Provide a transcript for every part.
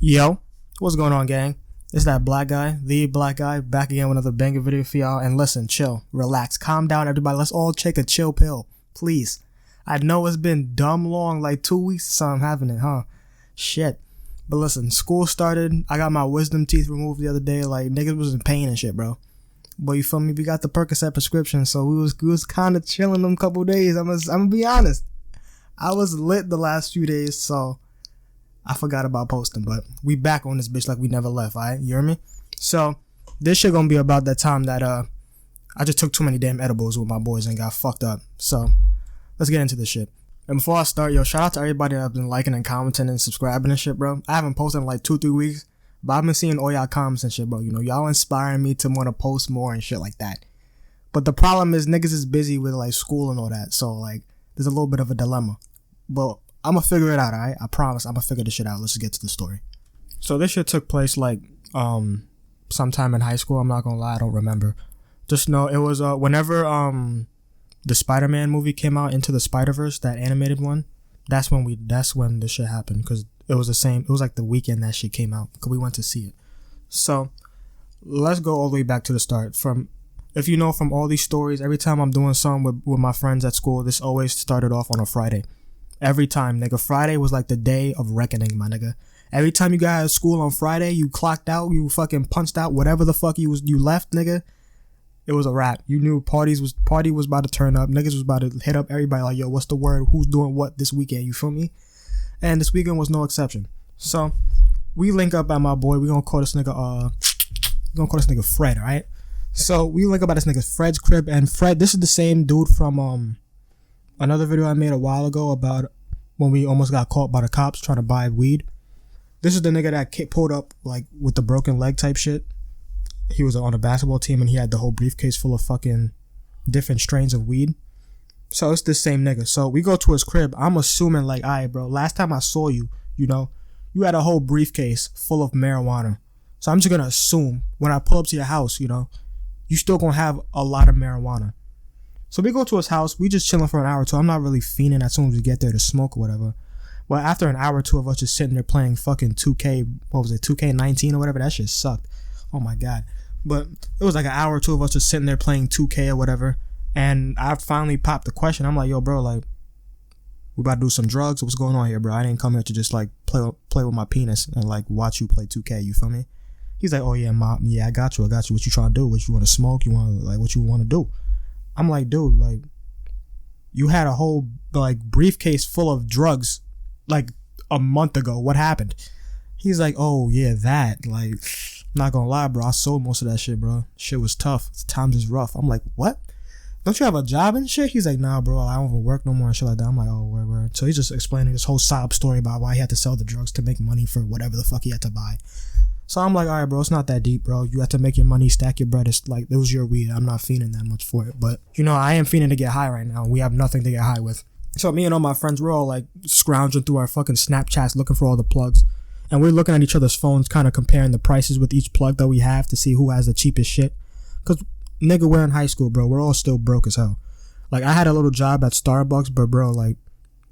Yo, what's going on, gang? It's that black guy, the black guy, back again with another banger video for y'all. And listen, chill, relax, calm down, everybody. Let's all take a chill pill, please. I know it's been dumb long, like 2 weeks or something, haven't it, huh? Shit. But listen, school started. I got my wisdom teeth removed the other day. Like, niggas was in pain and shit, bro. But you feel me? We got the Percocet prescription, so we was kind of chilling them couple days. I'm gonna be honest. I was lit the last few days, so I forgot about posting, but we back on this bitch like we never left, alright? You hear me? So, this shit gonna be about that time that, I just took too many damn edibles with my boys and got fucked up. So, let's get into this shit. And before I start, yo, shout out to everybody that's been liking and commenting and subscribing and shit, bro. I haven't posted in like 2-3 weeks, but I've been seeing all y'all comments and shit, bro. You know, y'all inspiring me to want to post more and shit like that. But the problem is niggas is busy with like school and all that, so like, there's a little bit of a dilemma. But I'm gonna figure it out, alright? I promise I'm gonna figure this shit out. Let's get to the story. So this shit took place like sometime in high school. I'm not gonna lie, I don't remember. Just know it was whenever the Spider-Man movie came out, Into the Spider-Verse, that animated one. That's when this shit happened, because it was like the weekend that shit came out, because we went to see it. So let's go all the way back to the start. If you know from all these stories, every time I'm doing something with my friends at school, this always started off on a Friday. Every time, nigga. Friday was like the day of reckoning, my nigga. Every time you got out of school on Friday, you clocked out, you fucking punched out, whatever the fuck you left, nigga. It was a wrap. You knew party was about to turn up. Niggas was about to hit up everybody like, yo, what's the word? Who's doing what this weekend? You feel me? And this weekend was no exception. So we link up at my boy. We gonna call this nigga Fred, alright? So we link up at this nigga Fred's crib, and Fred, this is the same dude from another video I made a while ago about when we almost got caught by the cops trying to buy weed. This is the nigga that pulled up like with the broken leg type shit. He was on a basketball team and he had the whole briefcase full of fucking different strains of weed. So it's the same nigga. So we go to his crib. I'm assuming like, alright, bro, last time I saw you, you know, you had a whole briefcase full of marijuana. So I'm just gonna assume when I pull up to your house, you know, you still gonna have a lot of marijuana. So we go to his house. We just chilling for an hour or two. I'm not really fiending as soon as we get there to smoke or whatever. Well, after an hour or two of us just sitting there playing fucking 2K, what was it, 2K19 or whatever, that shit sucked. Oh my god. But it was like an hour or two of us just sitting there playing 2K or whatever. And I finally popped the question. I'm like, yo, bro, like, we about to do some drugs? What's going on here, bro? I didn't come here to just like play with my penis and like watch you play 2K, you feel me? He's like, oh yeah, mom, yeah, I got you. What you trying to do? What you want to smoke? You want like what you want to do? I'm like, dude, like, you had a whole, like, briefcase full of drugs, like, a month ago. What happened? He's like, oh, yeah, that. Like, not gonna lie, bro. I sold most of that shit, bro. Shit was tough. Times is rough. I'm like, what? Don't you have a job and shit? He's like, nah, bro. I don't even work no more and shit like that. I'm like, oh, word. So he's just explaining this whole sob story about why he had to sell the drugs to make money for whatever the fuck he had to buy. So I'm like, all right, bro, it's not that deep, bro. You have to make your money, stack your bread. It's like, it was your weed. I'm not fiending that much for it. But, you know, I am fiending to get high right now. We have nothing to get high with. So me and all my friends, we're all like scrounging through our fucking Snapchats looking for all the plugs. And we're looking at each other's phones, kind of comparing the prices with each plug that we have to see who has the cheapest shit. Because, nigga, we're in high school, bro. We're all still broke as hell. Like, I had a little job at Starbucks, but, bro, like,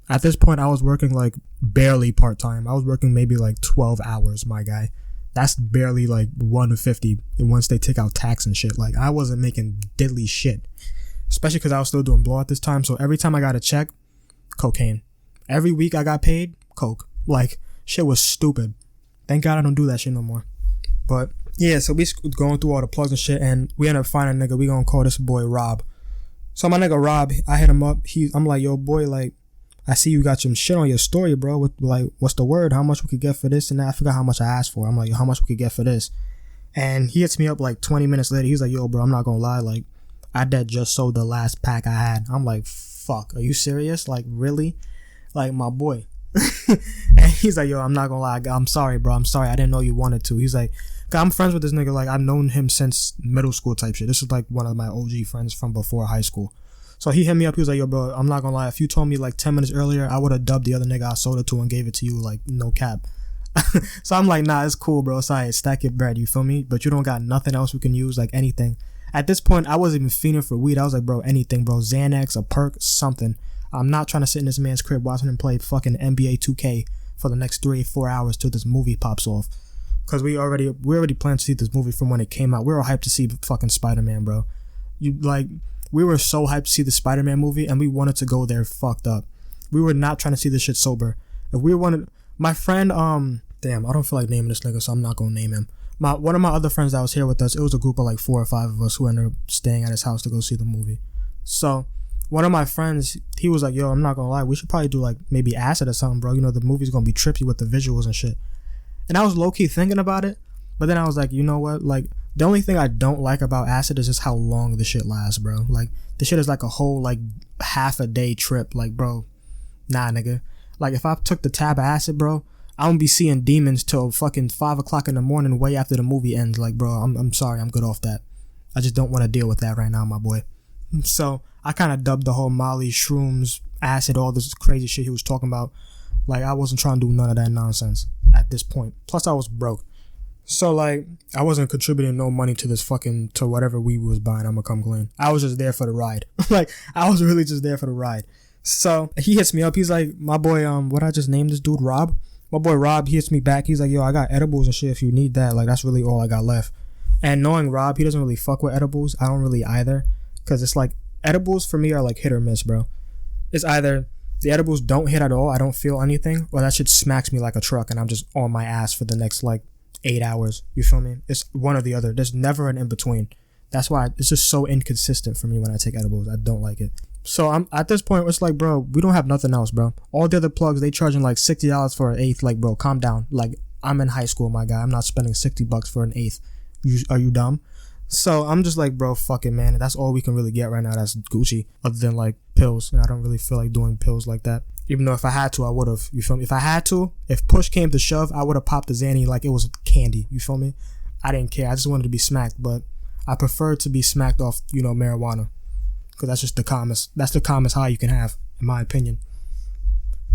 at this point, I was working, like, barely part-time. I was working maybe, like, 12 hours, my guy. That's barely like $150 once they take out tax and shit. Like, I wasn't making diddly shit, especially because I was still doing blow at this time. So every time I got a check, cocaine. Every week I got paid, coke. Like, shit was stupid. Thank God I don't do that shit no more. But yeah, so we going through all the plugs and shit, and we end up finding a nigga. We gonna call this boy Rob. So my nigga Rob, I hit him up. I'm like, yo, boy, like, I see you got some shit on your story, bro. With like, what's the word? How much we could get for this and that? I forgot how much I asked for. I'm like, yo, how much we could get for this? And he hits me up like 20 minutes later. He's like, yo, bro, I'm not gonna lie. Like, I just sold the last pack I had. I'm like, fuck, are you serious? Like, really? Like, my boy. And he's like, yo, I'm not gonna lie. I'm sorry, bro. I'm sorry. I didn't know you wanted to. He's like, I'm friends with this nigga. Like, I've known him since middle school type shit. This is like one of my OG friends from before high school. So he hit me up. He was like, yo, bro, I'm not gonna lie. If you told me like 10 minutes earlier, I would have dubbed the other nigga I sold it to and gave it to you. Like, no cap. So I'm like, nah, it's cool, bro. It's alright. Stack your bread. You feel me? But you don't got nothing else we can use, like anything. At this point, I wasn't even fiending for weed. I was like, bro, anything, bro. Xanax, a perk, something. I'm not trying to sit in this man's crib watching him play fucking NBA 2K for the next 3-4 hours till this movie pops off. Cause we already planned to see this movie from when it came out. We were hyped to see fucking Spider-Man, bro. We were so hyped to see the Spider-Man movie, and we wanted to go there fucked up. We were not trying to see this shit sober. If we wanted, my friend, damn, I don't feel like naming this nigga, so I'm not gonna name him. One of my other friends that was here with us, it was a group of like 4 or 5 of us who ended up staying at his house to go see the movie. So one of my friends, he was like, yo, I'm not gonna lie, we should probably do like maybe acid or something, bro. You know, the movie's gonna be trippy with the visuals and shit. And I was low-key thinking about it, but then I was like, you know what, like, the only thing I don't like about acid is just how long the shit lasts, bro. Like, the shit is like a whole, like, half a day trip. Like, bro, nah, nigga. Like, if I took the tab of acid, bro, I won't be seeing demons till fucking 5 o'clock in the morning way after the movie ends. Like, bro, I'm sorry, I'm good off that. I just don't want to deal with that right now, my boy. So, I kind of dubbed the whole Molly, shrooms, acid, all this crazy shit he was talking about. Like, I wasn't trying to do none of that nonsense at this point. Plus, I was broke. So, like, I wasn't contributing no money to this fucking, to whatever we was buying, I'ma come clean. I was just there for the ride. Like, I was really just there for the ride. So, he hits me up. He's like, my boy, what I just named this dude, Rob? My boy Rob, he hits me back. He's like, yo, I got edibles and shit if you need that. Like, that's really all I got left. And knowing Rob, he doesn't really fuck with edibles. I don't really either. Because it's like, edibles for me are like hit or miss, bro. It's either the edibles don't hit at all, I don't feel anything, or that shit smacks me like a truck and I'm just on my ass for the next like 8 hours. You feel me? It's one or the other. There's never an in-between. That's why it's just so inconsistent for me when I take edibles. I don't like it. So I'm at this point, it's like, bro, we don't have nothing else, bro. All the other plugs, they charging like $60 for an eighth. Like, bro, calm down. Like, I'm in high school, my guy. I'm not spending $60 for an eighth. Are you dumb? So I'm just like, bro, fuck it, man. That's all we can really get right now. That's Gucci, other than like pills. And I don't really feel like doing pills like that. Even though if I had to, I would have. You feel me? If I had to, if push came to shove, I would have popped the Xanny like it was candy. You feel me? I didn't care. I just wanted to be smacked. But I prefer to be smacked off, you know, marijuana. Because that's just the calmest. That's the calmest high you can have, in my opinion.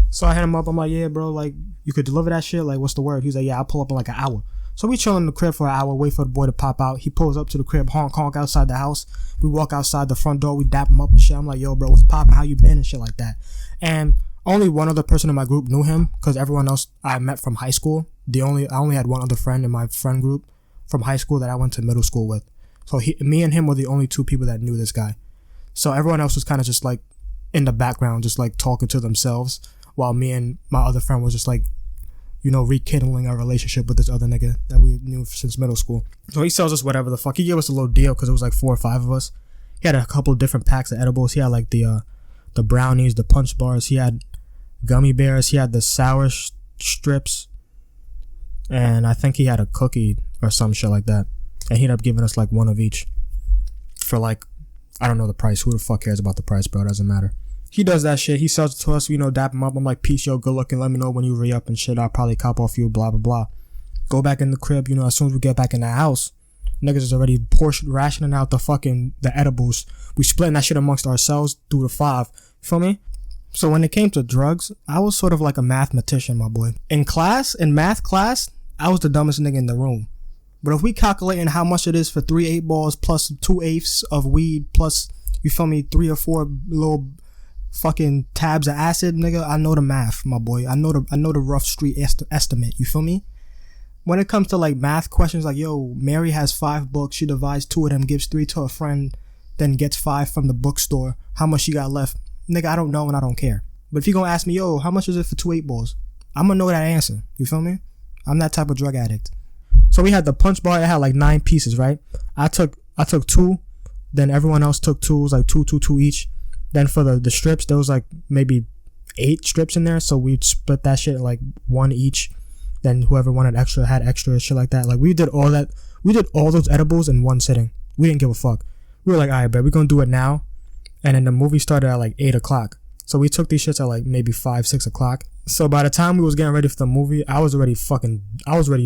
So I hit him up. I'm like, yeah, bro, like, you could deliver that shit? Like, what's the word? He's like, yeah, I'll pull up in like an hour. So we chill in the crib for an hour, wait for the boy to pop out. He pulls up to the crib, honk outside the house. We walk outside the front door, we dap him up and shit. I'm like, yo, bro, what's poppin'? How you been? And shit like that. And only one other person in my group knew him, because everyone else I met from high school. I only had one other friend in my friend group from high school that I went to middle school with. So me and him were the only 2 people that knew this guy. So everyone else was kind of just like in the background, just like talking to themselves, while me and my other friend was just like, you know, rekindling our relationship with this other nigga that we knew since middle school. So he sells us whatever the fuck. He gave us a little deal because it was like 4 or 5 of us. He had a couple of different packs of edibles. He had like the brownies, the punch bars. He had gummy bears. He had the sour strips. And I think he had a cookie or some shit like that. And he ended up giving us like one of each for like, I don't know the price. Who the fuck cares about the price, bro? It doesn't matter. He does that shit. He sells it to us. You know, dap him up. I'm like, peace, yo, good looking. Let me know when you re-up and shit. I'll probably cop off you, blah, blah, blah. Go back in the crib. You know, as soon as we get back in the house, niggas is already rationing out the edibles. We splitting that shit amongst ourselves through the 5. You feel me? So when it came to drugs, I was sort of like a mathematician, my boy. In math class, I was the dumbest nigga in the room. But if we calculating how much it is for 3 8-balls plus 2/8 of weed plus, you feel me, 3 or 4 little fucking tabs of acid, nigga, I know the math, my boy. I know the rough street estimate. You feel me? When it comes to like math questions, like, yo, Mary has 5 books. She divides 2 of them, gives 3 to a friend, then gets 5 from the bookstore. How much she got left? Nigga, I don't know and I don't care. But if you gonna ask me, yo, how much is it for 2 8-balls? I'm gonna know that answer. You feel me? I'm that type of drug addict. So we had the punch bar. It had like 9 pieces, right? I took 2. Then everyone else took 2. It was like 2 each. Then for the strips, there was like maybe 8 strips in there. So we split that shit like 1 each. Then whoever wanted extra had extra, shit like that. Like we did all that. We did all those edibles in one sitting. We didn't give a fuck. We were like, all right, bet we're gonna do it now. And then the movie started at like 8 o'clock. So we took these shits at like maybe 5, 6 o'clock. So by the time we was getting ready for the movie, I was already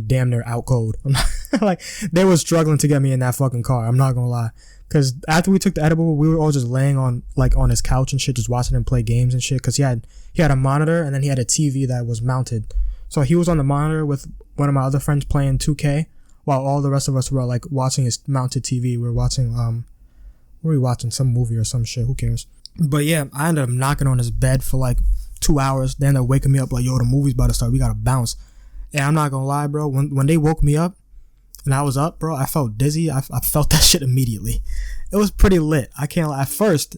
damn near out cold. Like, they were struggling to get me in that fucking car. I'm not gonna lie. Cause after we took the edible, we were all just laying on his couch and shit, just watching him play games and shit. Cause he had a monitor and then he had a TV that was mounted. So he was on the monitor with one of my other friends playing 2K, while all the rest of us were like watching his mounted TV. We were watching some movie or some shit. Who cares? But yeah, I ended up knocking on his bed for like 2 hours. Then they're waking me up like, yo, the movie's about to start. We gotta bounce. And I'm not gonna lie, bro. When they woke me up and I was up, bro, I felt dizzy. I felt that shit immediately. It was pretty lit. I can't lie. At first,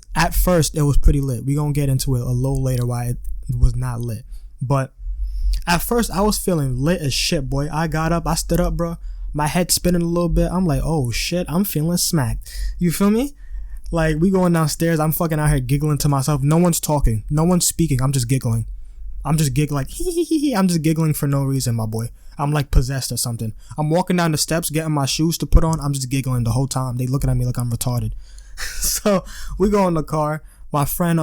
it was pretty lit. We gonna get into it a little later why it was not lit. But at first, I was feeling lit as shit, boy. I got up. I stood up, bro. My head spinning a little bit. I'm like, oh shit, I'm feeling smacked. You feel me? Like, we going downstairs. I'm fucking out here giggling to myself. No one's talking. No one's speaking. I'm just giggling. I'm just giggling like, hee. I'm just giggling for no reason, my boy. I'm like possessed or something. I'm walking down the steps, getting my shoes to put on. I'm just giggling the whole time. They looking at me like I'm retarded. So we go in the car. My friend,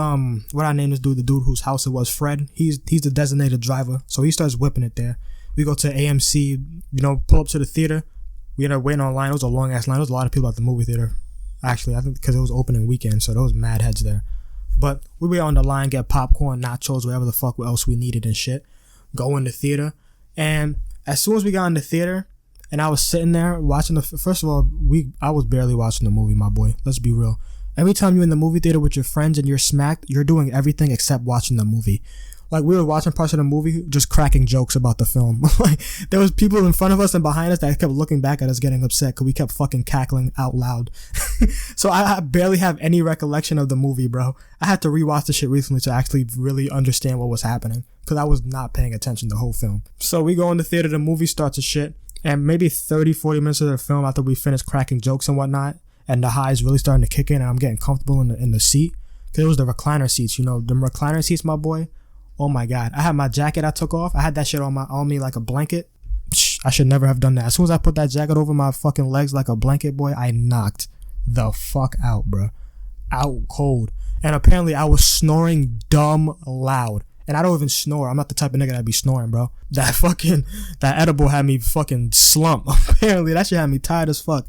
what I named this dude, the dude whose house it was, Fred. He's the designated driver. So he starts whipping it there. We go to AMC, pull up to the theater. We ended up waiting online. It was a long ass line. There was a lot of people at the movie theater. Actually, I think because it was opening weekend, so there was mad heads there. But we were on the line, get popcorn, nachos, whatever the fuck else we needed and shit. Go in the theater. And as soon as we got in the theater, and I was sitting there watching first of all, I was barely watching the movie, my boy. Let's be real. Every time you're in the movie theater with your friends and you're smacked, you're doing everything except watching the movie. Like, we were watching parts of the movie just cracking jokes about the film. Like, there was people in front of us and behind us that kept looking back at us getting upset because we kept fucking cackling out loud. So I barely have any recollection of the movie, bro. I had to rewatch the shit recently to actually really understand what was happening because I was not paying attention the whole film. So we go in the theater, the movie starts and shit, and maybe 30-40 minutes of the film after we finish cracking jokes and whatnot, and the high is really starting to kick in and I'm getting comfortable in the seat because it was the recliner seats, them recliner seats, my boy. Oh my god, I had my jacket I took off. I had that shit on me like a blanket. I should never have done that. As soon as I put that jacket over my fucking legs like a blanket, boy, I knocked the fuck out, bro. Out cold. And apparently I was snoring dumb loud. And I don't even snore. I'm not the type of nigga that be snoring, bro. That edible had me fucking slump. Apparently that shit had me tired as fuck.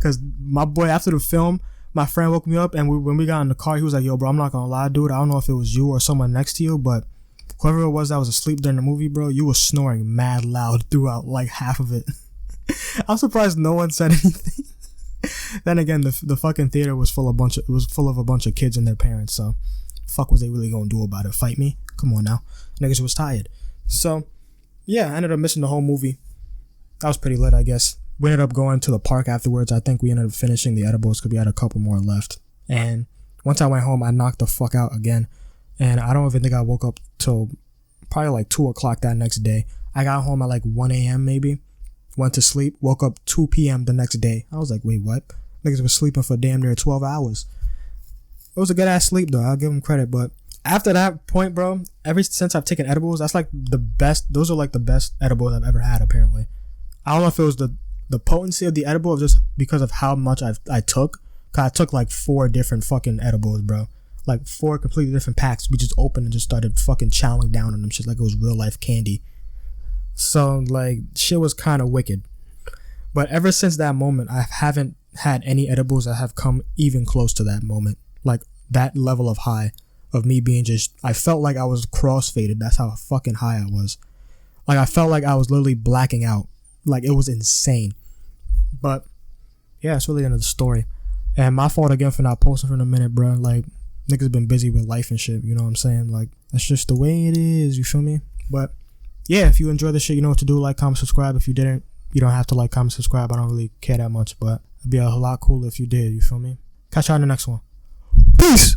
Cause my boy, after the film, my friend woke me up and when we got in the car, he was like, yo, bro, I'm not gonna lie, dude. I don't know if it was you or someone next to you, but whoever it was that was asleep during the movie, bro, you were snoring mad loud throughout like half of it. I'm surprised no one said anything. Then again, the fucking theater was full of a bunch of kids and their parents, so fuck was they really gonna do about it? Fight me? Come on now. Niggas was tired. So yeah, I ended up missing the whole movie. That was pretty lit, I guess. We ended up going to the park afterwards. I think we ended up finishing the edibles because we had a couple more left. And once I went home, I knocked the fuck out again. And I don't even think I woke up till probably like 2 o'clock that next day. I got home at like 1 a.m. maybe. Went to sleep. Woke up 2 p.m. the next day. I was like, wait, what? Niggas was sleeping for damn near 12 hours. It was a good ass sleep though. I'll give them credit. But after that point, bro, ever since I've taken edibles, that's like the best. Those are like the best edibles I've ever had, apparently. I don't know if it was the potency of the edible or just because of how much I took. Cause I took like 4 different fucking edibles, bro. Like 4 completely different packs. We just opened and just started fucking chowing down on them shit like it was real life candy. So like shit was kind of wicked. But ever since that moment, I haven't had any edibles that have come even close to that moment. Like that level of high of me being I felt like I was crossfaded. That's how fucking high I was. Like I felt like I was literally blacking out. Like it was insane. But yeah, it's really the end of the story. And my fault again for not posting for a minute, bro. Like niggas been busy with life and shit, you know what I'm saying? Like, that's just the way it is, you feel me? But, yeah, if you enjoy this shit, you know what to do. Like, comment, subscribe. If you didn't, you don't have to like, comment, subscribe. I don't really care that much, but it'd be a lot cooler if you did, you feel me? Catch y'all in the next one. Peace!